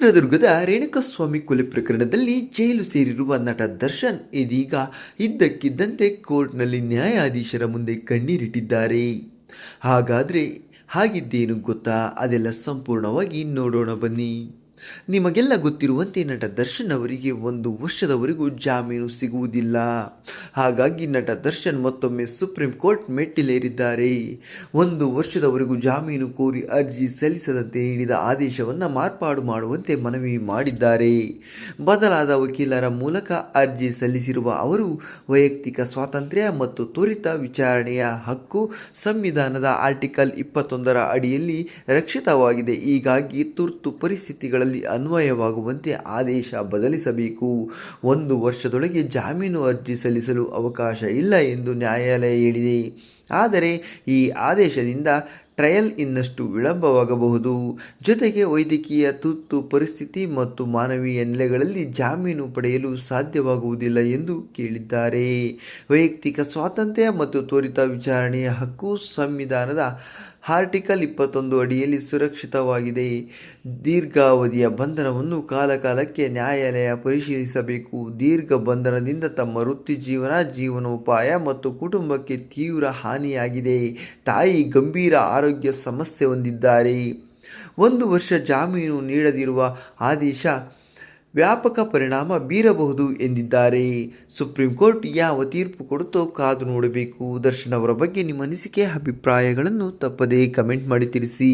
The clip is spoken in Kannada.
ಚಿತ್ರದುರ್ಗದ ರೇಣುಕಾಸ್ವಾಮಿ ಕೊಲೆ ಪ್ರಕರಣದಲ್ಲಿ ಜೈಲು ಸೇರಿರುವ ನಟ ದರ್ಶನ್ ಇದೀಗ ಇದ್ದಕ್ಕಿದ್ದಂತೆ ಕೋರ್ಟ್ನಲ್ಲಿ ನ್ಯಾಯಾಧೀಶರ ಮುಂದೆ ಕಣ್ಣೀರಿಟ್ಟಿದ್ದಾರೆ. ಹಾಗಿದ್ದೇನು ಗೊತ್ತಾ? ಅದೆಲ್ಲ ಸಂಪೂರ್ಣವಾಗಿ ನೋಡೋಣ ಬನ್ನಿ. ನಿಮಗೆಲ್ಲ ಗೊತ್ತಿರುವಂತೆ ನಟ ದರ್ಶನ್ ಅವರಿಗೆ 1 ವರ್ಷದವರೆಗೂ ಜಾಮೀನು ಸಿಗುವುದಿಲ್ಲ. ಹಾಗಾಗಿ ನಟ ದರ್ಶನ್ ಮತ್ತೊಮ್ಮೆ ಸುಪ್ರೀಂ ಕೋರ್ಟ್ ಮೆಟ್ಟಿಲೇರಿದ್ದಾರೆ. 1 ವರ್ಷದವರೆಗೂ ಜಾಮೀನು ಕೋರಿ ಅರ್ಜಿ ಸಲ್ಲಿಸದಂತೆ ನೀಡಿದ ಆದೇಶವನ್ನು ಮಾರ್ಪಾಡು ಮಾಡುವಂತೆ ಮನವಿ ಮಾಡಿದ್ದಾರೆ. ಬದಲಾದ ವಕೀಲರ ಮೂಲಕ ಅರ್ಜಿ ಸಲ್ಲಿಸಿರುವ ಅವರು ವೈಯಕ್ತಿಕ ಸ್ವಾತಂತ್ರ್ಯ ಮತ್ತು ತ್ವರಿತ ವಿಚಾರಣೆಯ ಹಕ್ಕು ಸಂವಿಧಾನದ ಆರ್ಟಿಕಲ್ 21ರ ಅಡಿಯಲ್ಲಿ ರಕ್ಷಿತವಾಗಿದೆ. ಹೀಗಾಗಿ ತುರ್ತು ಪರಿಸ್ಥಿತಿಗಳಲ್ಲಿ ಅನ್ವಯವಾಗುವಂತೆ ಆದೇಶ ಬದಲಿಸಬೇಕು. 1 ವರ್ಷದೊಳಗೆ ಜಾಮೀನು ಅರ್ಜಿ ಸಲ್ಲಿಸಲು ಅವಕಾಶ ಇಲ್ಲ ಎಂದು ನ್ಯಾಯಾಲಯ ಹೇಳಿದೆ. ಆದರೆ ಈ ಆದೇಶದಿಂದ ಟ್ರಯಲ್ ಇನ್ನಷ್ಟು ವಿಳಂಬವಾಗಬಹುದು. ಜೊತೆಗೆ ವೈದ್ಯಕೀಯ ತುರ್ತು ಪರಿಸ್ಥಿತಿ ಮತ್ತು ಮಾನವೀಯ ನೆಲೆಗಳಲ್ಲಿ ಜಾಮೀನು ಪಡೆಯಲು ಸಾಧ್ಯವಾಗುವುದಿಲ್ಲ ಎಂದು ಕೇಳಿದ್ದಾರೆ. ವೈಯಕ್ತಿಕ ಸ್ವಾತಂತ್ರ್ಯ ಮತ್ತು ತ್ವರಿತ ವಿಚಾರಣೆಯ ಹಕ್ಕು ಸಂವಿಧಾನದ ಆರ್ಟಿಕಲ್ 21 ಅಡಿಯಲ್ಲಿ ಸುರಕ್ಷಿತವಾಗಿದೆ. ದೀರ್ಘಾವಧಿಯ ಬಂಧನವನ್ನು ಕಾಲಕಾಲಕ್ಕೆ ನ್ಯಾಯಾಲಯ ಪರಿಶೀಲಿಸಬೇಕು. ದೀರ್ಘ ಬಂಧನದಿಂದ ತಮ್ಮ ವೃತ್ತಿ ಜೀವನೋಪಾಯ ಮತ್ತು ಕುಟುಂಬಕ್ಕೆ ತೀವ್ರ ಹಾನಿಯಾಗಿದೆ. ತಾಯಿ ಗಂಭೀರ ಆರೋಗ್ಯ ಸಮಸ್ಯೆ ಹೊಂದಿದ್ದಾರೆ. 1 ವರ್ಷ ಜಾಮೀನು ನೀಡದಿರುವ ಆದೇಶ ವ್ಯಾಪಕ ಪರಿಣಾಮ ಬೀರಬಹುದು ಎಂದಿದ್ದಾರೆ. ಸುಪ್ರೀಂ ಕೋರ್ಟ್ ಯಾವ ತೀರ್ಪು ಕೊಡುತ್ತೋ ಕಾದು ನೋಡಬೇಕು. ದರ್ಶನ್ ಅವರ ಬಗ್ಗೆ ನಿಮ್ಮ ಅನಿಸಿಕೆ ಅಭಿಪ್ರಾಯಗಳನ್ನು ತಪ್ಪದೇ ಕಮೆಂಟ್ ಮಾಡಿ ತಿಳಿಸಿ.